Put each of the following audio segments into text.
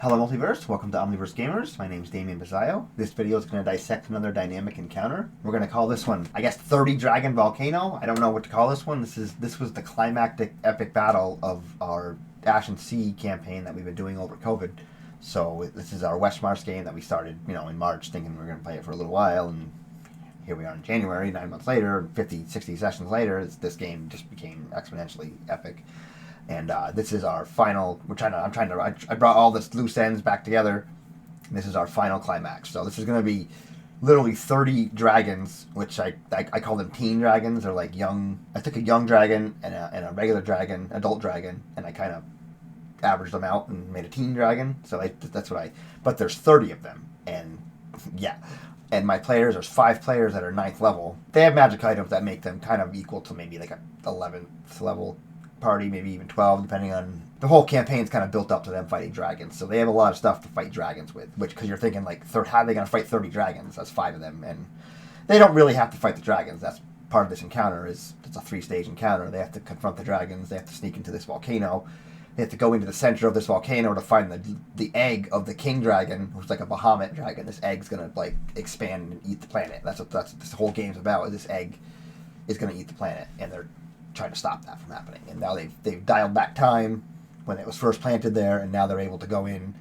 Hello Multiverse, welcome to Omniverse Gamers. My name is Damien Bizzaio. This video is going to dissect another dynamic encounter. We're going to call this one, I guess, 30 Dragon Volcano. I don't know what to call this one. This was the climactic epic battle of our Ashen Sea campaign that we've been doing over COVID. So this is our Westmarchs game that we started, in March, thinking we were going to play it for a little while, and here we are in January, 9 months later, 50, 60 sessions later. This game just became exponentially epic. And this is our final. I brought all this loose ends back together. And this is our final climax. So this is going to be literally 30 dragons, which I call them teen dragons. They're like young. I took a young dragon and a regular dragon, adult dragon, and I kind of averaged them out and made a teen dragon. So that's what I. But there's 30 of them, and yeah. And my players, there's 5 players that are 9th level. They have magic items that make them kind of equal to maybe like a 11th level party, maybe even 12, depending on the whole campaign's kind of built up to them fighting dragons. So they have a lot of stuff to fight dragons with, which, because you're thinking like, how are they going to fight 30 dragons? That's 5 of them, and they don't really have to fight the dragons. That's part of this encounter. It's a 3-stage encounter. They have to confront the dragons. They have to sneak into this volcano. They have to go into the center of this volcano to find the egg of the king dragon, who's like a Bahamut dragon. This egg's gonna like expand and eat the planet. That's what this whole game's about. This egg is gonna eat the planet, and they're trying to stop that from happening. And now they've dialed back time when it was first planted there, and now they're able to go in,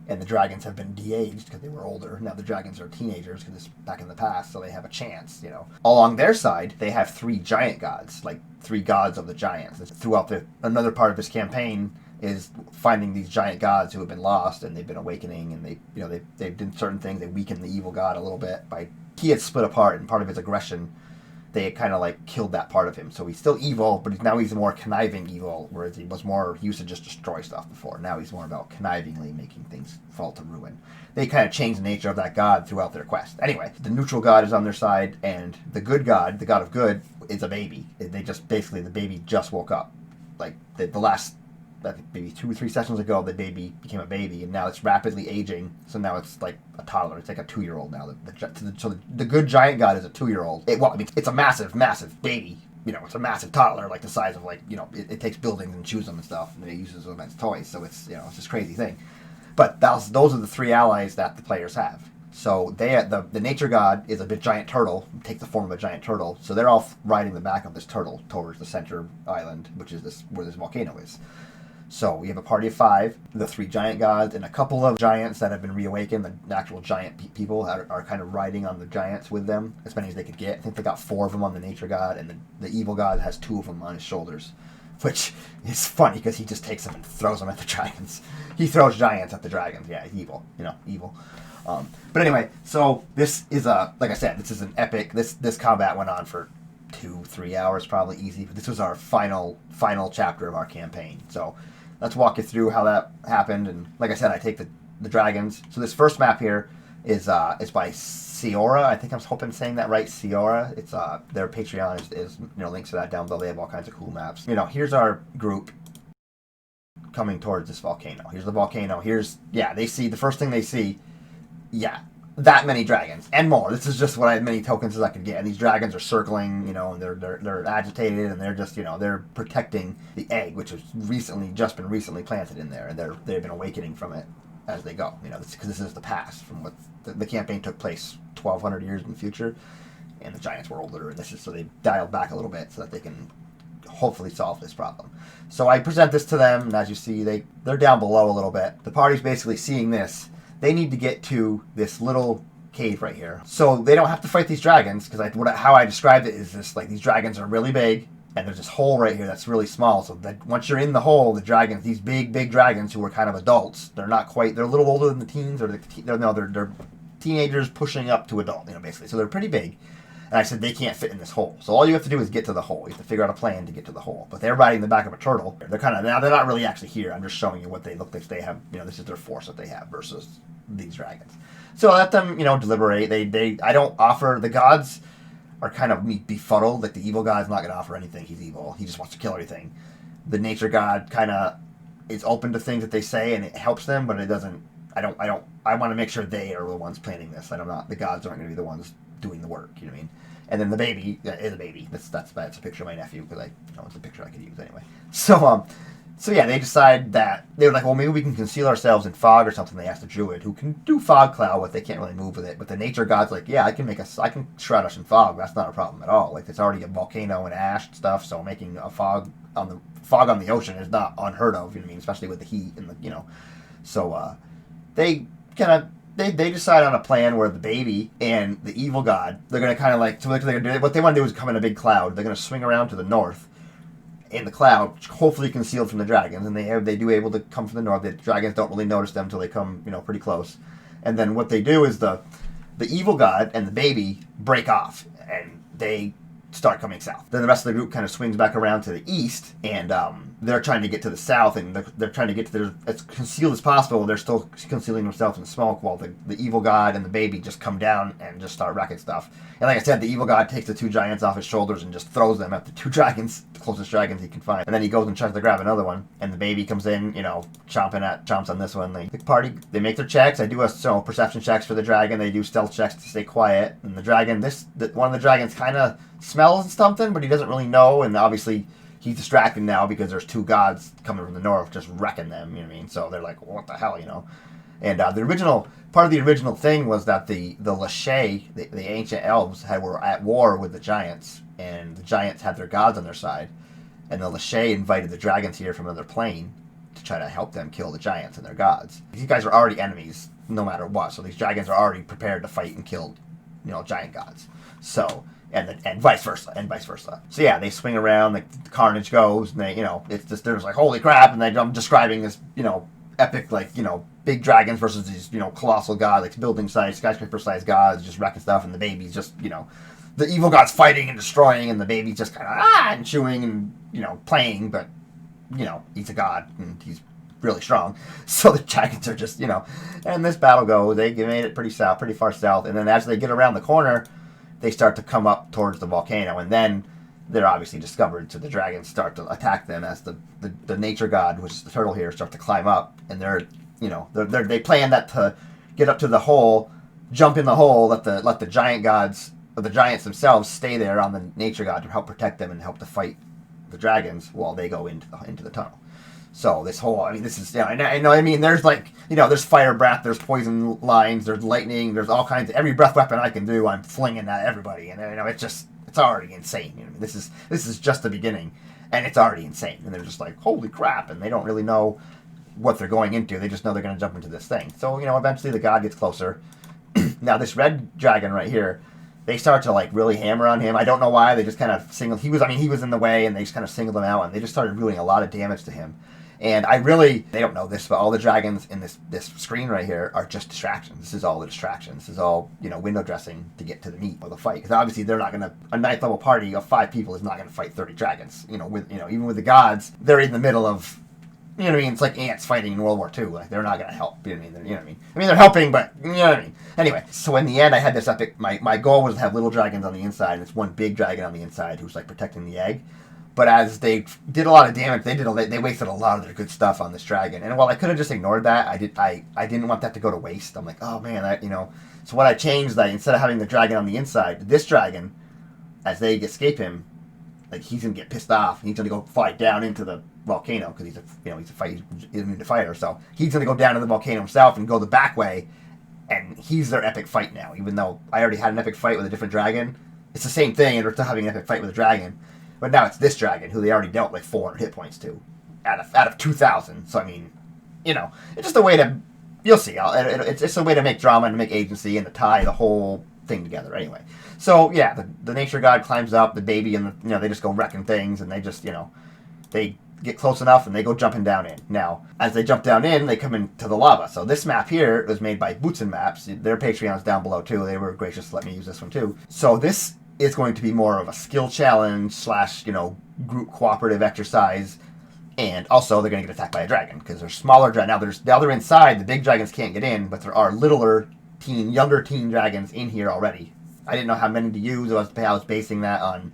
and the dragons have been de-aged because they were older. Now the dragons are teenagers because it's back in the past, so they have a chance, Along their side, they have 3 giant gods, like 3 gods of the giants. Throughout another part of this campaign is finding these giant gods who have been lost, and they've been awakening, and they've done certain things. They weakened the evil god a little bit he had split apart, and part of his aggression, they had kind of like killed that part of him. So he's still evil, but now he's a more conniving evil, whereas he used to just destroy stuff before. Now he's more about connivingly making things fall to ruin. They kind of changed the nature of that god throughout their quest. Anyway, the neutral god is on their side, and the good god, the god of good, is a baby. The baby just woke up. Like the last, I think maybe 2 or 3 sessions ago, the baby became a baby, and now it's rapidly aging. So now it's like a toddler. It's like a 2-year-old now. So the good giant god is a 2-year-old. It's a massive, massive baby. It's a massive toddler, like the size of it takes buildings and chews them and stuff, and it uses them as toys. So it's it's this crazy thing. But those are the 3 allies that the players have. So the nature god is a big giant turtle, takes the form of a giant turtle. So they're all riding the back of this turtle towards the center island, which is where this volcano is. So we have a party of 5, the 3 giant gods, and a couple of giants that have been reawakened. The actual giant people are kind of riding on the giants with them, as many as they could get. I think they got 4 of them on the nature god, and the evil god has 2 of them on his shoulders, which is funny because he just takes them and throws them at the dragons. He throws giants at the dragons. Yeah, he's evil. Evil. But anyway, so this is like I said, this is an epic. This combat went on for 2-3 hours, probably easy. But this was our final chapter of our campaign. So let's walk you through how that happened. And like I said, I take the dragons. So this first map here is by Ciora. I think I'm hoping saying that right. Ciora. It's their Patreon is links to that down below. They have all kinds of cool maps. Here's our group coming towards this volcano. Here's the volcano. They see the first thing they see. Yeah, that many dragons and more. This is just many tokens as I could get. And these dragons are circling, and they're agitated, and they're just they're protecting the egg, which has been recently planted in there, and they've been awakening from it as they go. Because this is the past from what the campaign took place 1,200 years in the future, and the giants were older, and so they dialed back a little bit so that they can hopefully solve this problem. So I present this to them, and as you see, they're down below a little bit. The party's basically seeing this. They need to get to this little cave right here. So they don't have to fight these dragons, because how I described it is this, like, these dragons are really big, and there's this hole right here that's really small. So that once you're in the hole, the dragons, these big dragons who are kind of adults, they're a little older than the teens, or they're teenagers pushing up to adult, basically. So they're pretty big. And I said they can't fit in this hole. So all you have to do is get to the hole. You have to figure out a plan to get to the hole. But they're riding the back of a turtle. They're not really actually here. I'm just showing you what they look like. They have, this is their force that they have versus these dragons. So I let them, deliberate. I don't offer, the gods are kind of befuddled. Like the evil god's not going to offer anything. He's evil. He just wants to kill everything. The nature god kind of is open to things that they say, and it helps them, but it doesn't. I want to make sure they are the ones planning this. The gods aren't going to be the ones doing the work. You know what I mean? And then the baby is a baby. That's a picture of my nephew, because it's a picture I could use anyway. So So yeah, they decide that they were like, well, maybe we can conceal ourselves in fog or something. They asked the druid, who can do fog cloud, but they can't really move with it. But the nature god's like, yeah, I can shroud us in fog. That's not a problem at all. Like, there's already a volcano and ash and stuff, so making a fog on the ocean is not unheard of. You know what I mean? Especially with the heat and the. So they kind of. They decide on a plan where the baby and the evil god, they're going to kind of like, so they're gonna do, what they want to do is come in a big cloud. They're going to swing around to the north in the cloud, hopefully concealed from the dragons, and they do able to come from the north. The dragons don't really notice them until they come, pretty close. And then what they do is the evil god and the baby break off, and they start coming south. Then the rest of the group kind of swings back around to the east, and they're trying to get to the south, and they're trying to get to their, as concealed as possible. They're still concealing themselves in smoke, while the evil god and the baby just come down and just start wrecking stuff. And like I said, the evil god takes the two giants off his shoulders and just throws them at the two dragons, the closest dragons he can find. And then he goes and tries to grab another one, and the baby comes in, chomps on this one. They make their checks. They do perception checks for the dragon. They do stealth checks to stay quiet. And the dragon, one of the dragons kind of smells something, but he doesn't really know, and obviously he's distracted now because there's two gods coming from the north just wrecking them, you know what I mean? So they're like, what the hell, And part of the original thing was that the Lachey, the ancient elves, were at war with the giants, and the giants had their gods on their side, and the Lachey invited the dragons here from another plane to try to help them kill the giants and their gods. These guys are already enemies no matter what, so these dragons are already prepared to fight and kill, giant gods. So... And vice versa. So yeah, they swing around, the carnage goes, and they, it's just, they're just like, holy crap, and I'm describing this, epic, big dragons versus these, colossal gods, like building-sized, skyscraper-sized gods, just wrecking stuff, and the baby's just, the evil god's fighting and destroying, and the baby's just kind of, and chewing and, playing, but, he's a god, and he's really strong. So the dragons are just, and this battle goes, they made it pretty far south, and then as they get around the corner, they start to come up towards the volcano, and then they're obviously discovered, so the dragons start to attack them as the nature god, which is the turtle here, start to climb up, and they plan that to get up to the hole, jump in the hole, let the giant gods, or the giants themselves, stay there on the nature god to help protect them and help to fight the dragons while they go into the tunnel. So this whole, this is, I know, there's there's fire breath, there's poison lines, there's lightning, there's all kinds of, every breath weapon I can do, I'm flinging at everybody, and it's already insane. This is just the beginning, and it's already insane, and they're just like, holy crap, and they don't really know what they're going into, they just know they're going to jump into this thing. So, eventually the god gets closer. Now this red dragon right here, they start to really hammer on him. I don't know why, they just kind of he was in the way, and they just kind of singled him out, and they just started doing a lot of damage to him. And they don't know this, but all the dragons in this screen right here are just distractions. This is all the distractions. This is all, window dressing to get to the meat of the fight. Because obviously they're not going to, a 9th level party of 5 people is not going to fight 30 dragons. Even with the gods, they're in the middle of, it's like ants fighting in World War II. Like, they're not going to help, they're helping, but, Anyway, so in the end, I had this epic, my goal was to have little dragons on the inside, and it's one big dragon on the inside who's, protecting the egg. But as they did a lot of damage, they wasted a lot of their good stuff on this dragon. And while I could have just ignored that, I didn't want that to go to waste. I'm like, oh man, So what I changed, instead of having the dragon on the inside, this dragon, as they escape him, he's gonna get pissed off. He's gonna go fight down into the volcano because he's immune to fire. So he's gonna go down to the volcano himself and go the back way, and he's their epic fight now. Even though I already had an epic fight with a different dragon, it's the same thing, and we're still having an epic fight with a dragon. But now it's this dragon, who they already dealt 400 hit points to, out of 2,000. So it's just a way to, you'll see. It's just a way to make drama and to make agency and to tie the whole thing together. Anyway, so yeah, the nature god climbs up, the baby, and they just go wrecking things, and they just they get close enough and they go jumping down in. Now, as they jump down in, they come into the lava. So this map here was made by Boots and Maps. Their Patreon's down below too. They were gracious to let me use this one too. So this is going to be more of a skill challenge / group cooperative exercise, and also they're going to get attacked by a dragon because they're smaller dragons. Now they're inside. The big dragons can't get in, but there are younger teen dragons in here already. I didn't know how many to use. I was basing that on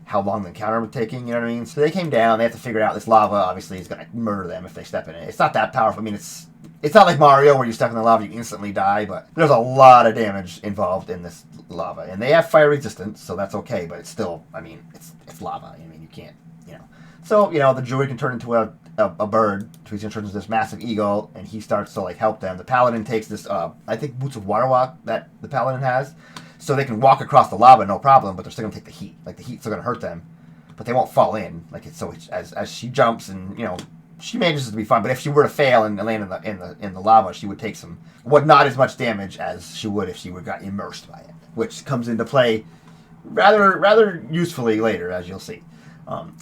how long the encounter was taking. You know what I mean? So they came down. They have to figure out this lava. Obviously, is going to murder them if they step in it. It's not that powerful. It's not like Mario where you step in the lava, you instantly die, but there's a lot of damage involved in this lava. And they have fire resistance, so that's okay, but it's still, it's lava. You can't, So, the druid can turn into a bird, so he's going to turn into this massive eagle, and he starts to like help them. The paladin takes this, I think, boots of water walk that the paladin has, so they can walk across the lava no problem, but they're still going to take the heat. Like the heat's still going to hurt them, but they won't fall in. Like it's so as she jumps and she manages to be fine. But if she were to fail and land in the lava, she would take not as much damage as she would if she got immersed by it, which comes into play rather usefully later, as you'll see.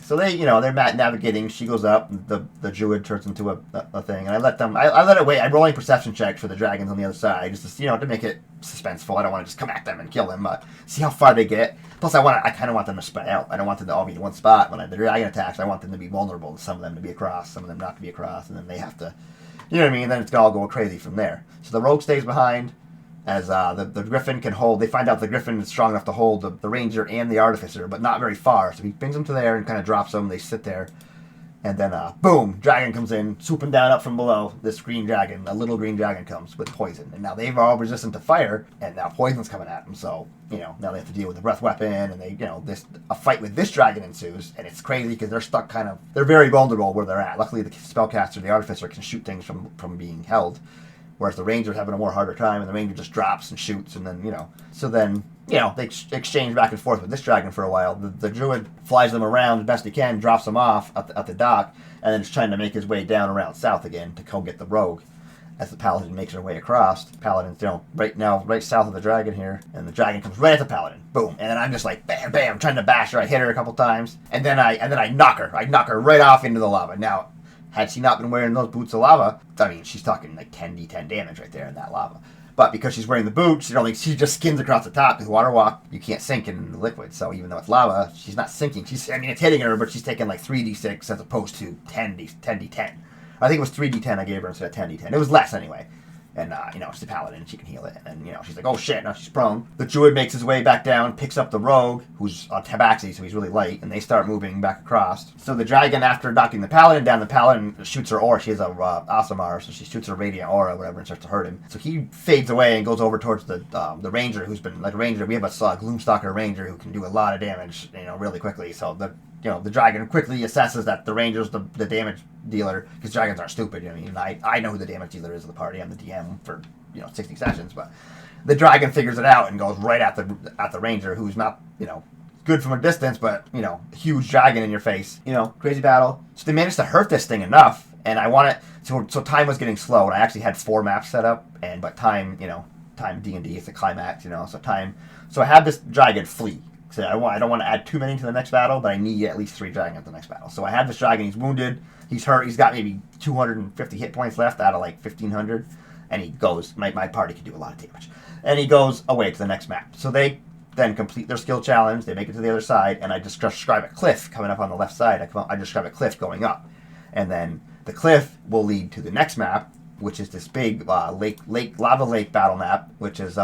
So they're navigating. She goes up. The druid turns into a thing, and I let them. I let it wait. I'm rolling perception checks for the dragons on the other side, just to make it suspenseful. I don't want to just come at them and kill them. See how far they get. Plus, I kind of want them to spread out. I don't want them to all be in one spot. When the dragon attacks, I want them to be vulnerable. Some of them to be across, some of them not to be across, and then they have to, you know what I mean. And then it's all go crazy from there. So the rogue stays behind. As the griffin can hold, they find out the griffin is strong enough to hold the ranger and the artificer, but not very far. So he brings them to there and kind of drops them. They sit there, and then boom, dragon comes in, swooping down up from below. This green dragon, a little green dragon, comes with poison, and now they've all resistant to fire, and now poison's coming at them. So now they have to deal with the breath weapon, and a fight with this dragon ensues, and it's crazy because they're stuck they're very vulnerable where they're at. Luckily, the spellcaster, the artificer, can shoot things from being held. Whereas the ranger's having a more harder time, and the ranger just drops and shoots, and then, So then, they exchange back and forth with this dragon for a while. The druid flies them around as best he can, drops them off at the dock, and then is trying to make his way down around south again to go get the rogue. As the paladin makes her way across, the paladin's, right south of the dragon here, and the dragon comes right at the paladin. Boom. And then I'm just like, bam, bam, trying to bash her. I hit her a couple times, and then I knock her. I knock her right off into the lava. Now, had she not been wearing those boots of lava, I mean, she's talking like 10d10 damage right there in that lava. But because she's wearing the boots, she just skins across the top. Because water walk, you can't sink in the liquid. So even though it's lava, she's not sinking. It's hitting her, but she's taking like 3d6 as opposed to 10d10. I think it was 3d10 I gave her instead of 10d10. It was less anyway. And, she's a paladin, she can heal it. And, she's like, oh shit, now she's prone. The druid makes his way back down, picks up the rogue, who's on tabaxi, so he's really light, and they start moving back across. So the dragon, after knocking the paladin down, the paladin shoots her aura. She has a Asamar, so she shoots her radiant aura or whatever and starts to hurt him. So he fades away and goes over towards the ranger, who's been, like a ranger. We have a Gloomstalker ranger who can do a lot of damage, really quickly. So the dragon quickly assesses that the ranger's the damage dealer, because dragons aren't stupid. I know who the damage dealer is of the party. I'm the DM for 60 sessions, but the dragon figures it out and goes right at the ranger, who's not good from a distance, but huge dragon in your face. Crazy battle. So they managed to hurt this thing enough, and I want it. So time was getting slow, and I actually had 4 maps set up, but time time D&D is a climax. So time. So I had this dragon flee. So I don't want to add too many to the next battle, but I need at least 3 dragons at the next battle. So I have this dragon. He's wounded. He's hurt. He's got maybe 250 hit points left out of like 1,500. And he goes, my party can do a lot of damage. And he goes away to the next map. So they then complete their skill challenge. They make it to the other side. And I just describe a cliff coming up on the left side. I describe a cliff going up. And then the cliff will lead to the next map, which is this big lava lake battle map, which is,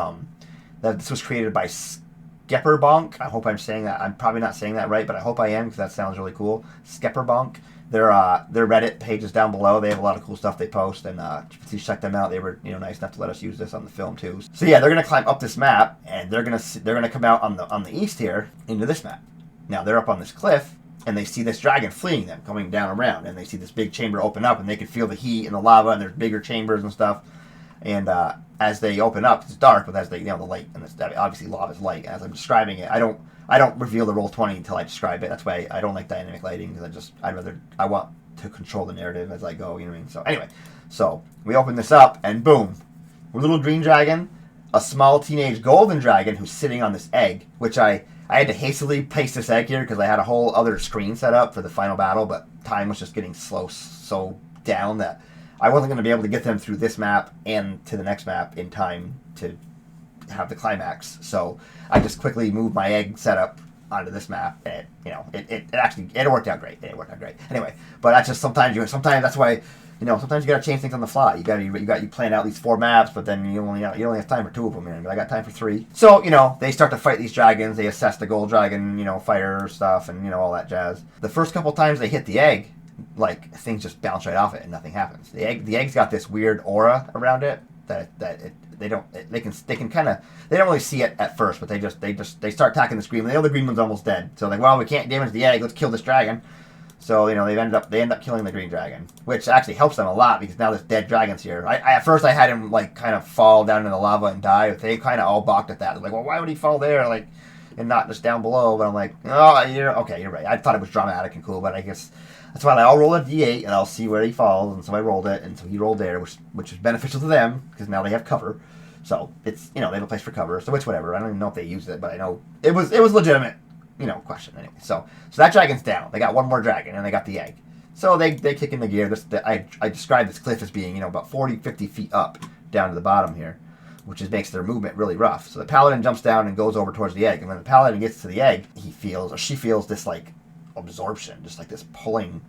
this was created by Skepparbonk. I hope I'm saying that. I'm probably not saying that right, but I hope I am, because that sounds really cool. Skepparbonk. Their Reddit page is down below. They have a lot of cool stuff they post, and please check them out. They were nice enough to let us use this on the film too. So yeah, they're gonna climb up this map, and they're gonna come out on the east here into this map. Now they're up on this cliff, and they see this dragon fleeing them, coming down around, and they see this big chamber open up, and they can feel the heat and the lava, and there's bigger chambers and stuff. And as they open up, it's dark, but as they the light, and obviously lava is light. As I'm describing it, I don't reveal the Roll20 until I describe it. That's why I don't like dynamic lighting, because I want to control the narrative as I go, you know what I mean? So anyway, so we open this up, and boom, we're a little green dragon, a small teenage golden dragon who's sitting on this egg, which I had to hastily place this egg here because I had a whole other screen set up for the final battle, but time was just getting so down that I wasn't going to be able to get them through this map and to the next map in time to have the climax. So I just quickly moved my egg setup onto this map, and it worked out great. It worked out great. Anyway, but that's just sometimes that's why sometimes you gotta change things on the fly. You plan out these 4 maps, but then you only have time for 2 of them. I got time for 3. So they start to fight these dragons. They assess the gold dragon, fire stuff, and all that jazz. The first couple times they hit the egg, like things just bounce right off it and nothing happens. The egg's got this weird aura around it they don't really see it at first, but they start attacking the green. They know the green one's almost dead, so like, well, we can't damage the egg. Let's kill this dragon. So, they end up killing the green dragon, which actually helps them a lot because now there's dead dragons here. At first I had him like kind of fall down in the lava and die, but they kind of all balked at that. They're like, well, why would he fall there, like, and not just down below? But I'm like, oh, you're right. I thought it was dramatic and cool, but I guess that's why I'll roll a d8 and I'll see where he falls. And so I rolled it, and so he rolled there, which is beneficial to them because now they have cover. So it's they have a place for cover. So it's whatever. I don't even know if they used it, but I know it was legitimate. Question anyway. So that dragon's down. They got one more dragon, and they got the egg. So they kick in the gear. I described this cliff as being about 40, 50 feet up down to the bottom here, which makes their movement really rough. So the paladin jumps down and goes over towards the egg, and when the paladin gets to the egg, she feels this like absorption, just like this pulling.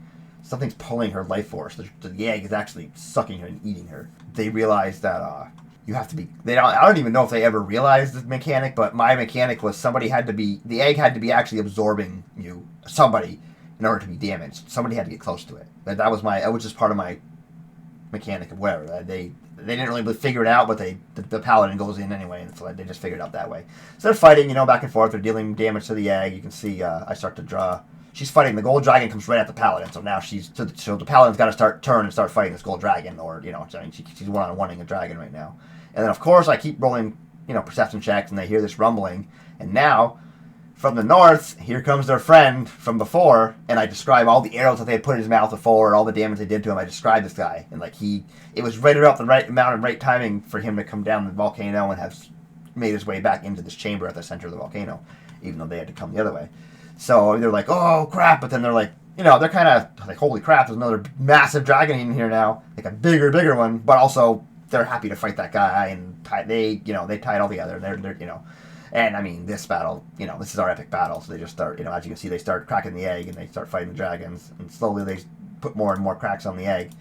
Something's pulling her life force. The egg is actually sucking her and eating her. They realize that. You have to be. I don't even know if they ever realized this mechanic, but my mechanic was the egg had to be actually absorbing somebody in order to be damaged. Somebody had to get close to it. That was just part of my mechanic of whatever. They didn't really figure it out, but the paladin goes in anyway, and so they just figured it out that way. So they're fighting, back and forth. They're dealing damage to the egg. You can see I start to draw. She's fighting. The gold dragon comes right at the paladin, so now so the paladin's got to turn and start fighting this gold dragon, or she's one-on-one-ing a dragon right now. And then of course I keep rolling, perception checks, and they hear this rumbling, and now from the north here comes their friend from before, and I describe all the arrows that they had put in his mouth before, all the damage they did to him. I describe this guy, and it was right about the right amount and right timing for him to come down the volcano and have made his way back into this chamber at the center of the volcano, even though they had to come the other way. So they're like, oh crap, but then they're like, they're kind of like, holy crap, there's another massive dragon in here now, like a bigger one, but also they're happy to fight that guy, and they tie it all together. They're and I mean this battle, this is our epic battle. So they just start, as you can see, they start cracking the egg and they start fighting the dragons, and slowly they put more and more cracks on the egg,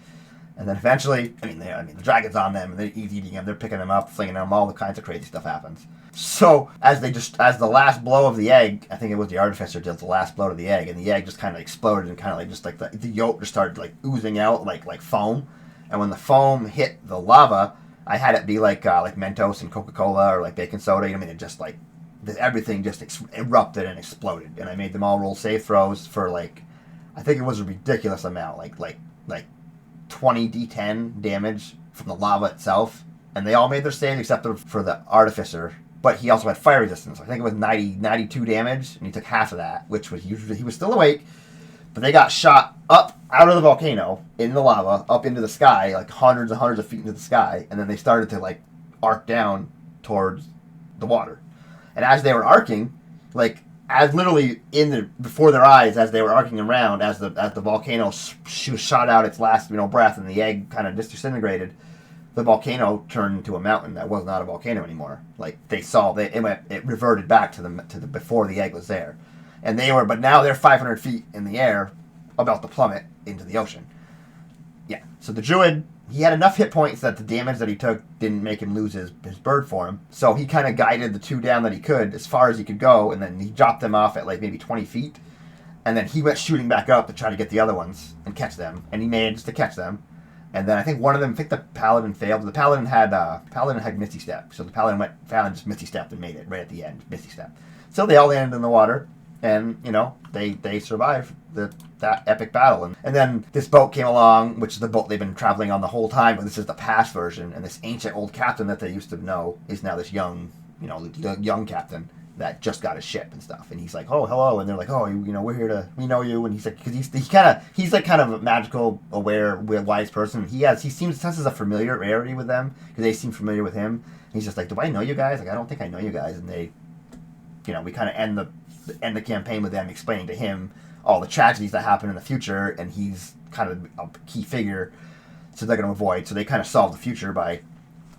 and then eventually, the dragon's on them, and he's eating them. They're picking them up, flinging them. All the kinds of crazy stuff happens. So as the last blow of the egg, I think it was the artificer did the last blow to the egg, and the egg just kind of exploded and kind of like just like the yolk just started like oozing out like foam. And when the foam hit the lava, I had it be like Mentos and Coca-Cola or like baking soda. It just like everything just erupted and exploded. And I made them all roll save throws for I think it was a ridiculous amount, like 20 d10 damage from the lava itself. And they all made their save except for the artificer. But he also had fire resistance. I think it was 92 damage, and he took half of that, which was usually he was still awake. But they got shot up out of the volcano, in the lava, up into the sky, like hundreds and hundreds of feet into the sky, and then they started to arc down towards the water. And as they were arcing, as literally before their eyes, as they were arcing around, as the volcano shot out its last breath, and the egg kind of disintegrated, the volcano turned into a mountain that was not a volcano anymore. It reverted back to the before the egg was there. But now they're 500 feet in the air, about to plummet into the ocean. Yeah. So the druid, he had enough hit points that the damage that he took didn't make him lose his bird form. So he kind of guided the two down that he could, as far as he could go, and then he dropped them off at maybe 20 feet. And then he went shooting back up to try to get the other ones and catch them. And he managed to catch them. And then I think one of them, I think the paladin failed. The paladin had Misty Step. So the paladin just Misty Stepped and made it right at the end. Misty Step. So they all landed in the water. And, they survived that epic battle. And then this boat came along, which is the boat they've been traveling on the whole time, but this is the past version. And this ancient old captain that they used to know is now this young captain that just got his ship and stuff. And he's like, oh, hello. And they're like, oh, we're here we know you. And he's like, because he's kind of a magical, aware, wise person. He senses a familiarity with them because they seem familiar with him. And he's just like, do I know you guys? I don't think I know you guys. And they, we kind of end the campaign with them explaining to him all the tragedies that happen in the future, and he's kind of a key figure, so they're going to avoid. So they kind of solve the future by,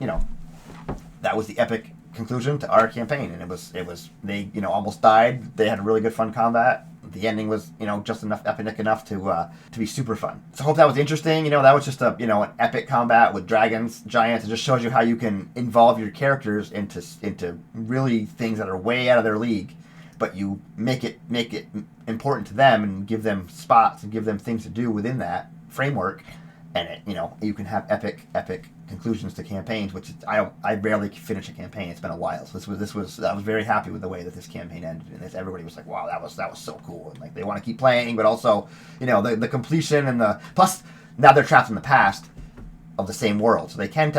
that was the epic conclusion to our campaign, and it was they almost died. They had a really good fun combat. The ending was just enough epic enough to be super fun. So I hope that was interesting. That was just an epic combat with dragons, giants. It just shows you how you can involve your characters into really things that are way out of their league, but you make it important to them and give them spots and give them things to do within that framework, and you can have epic conclusions to campaigns, which I barely finish a campaign. It's been a while, so I was very happy with the way that this campaign ended, and everybody was like, wow, that was so cool, and like they want to keep playing, but also the completion and the plus now they're trapped in the past of the same world, so we could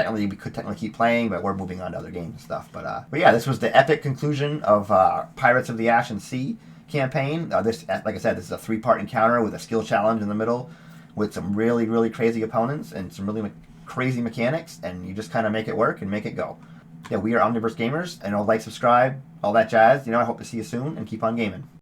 technically keep playing, but we're moving on to other games and stuff. But yeah, this was the epic conclusion of Pirates of the Ashen Sea campaign. This, like I said, this is a 3-part encounter with a skill challenge in the middle, with some really, really crazy opponents and some really crazy mechanics, and you just kind of make it work and make it go. Yeah, we are Omniverse Gamers, and like, subscribe, all that jazz. I hope to see you soon, and keep on gaming.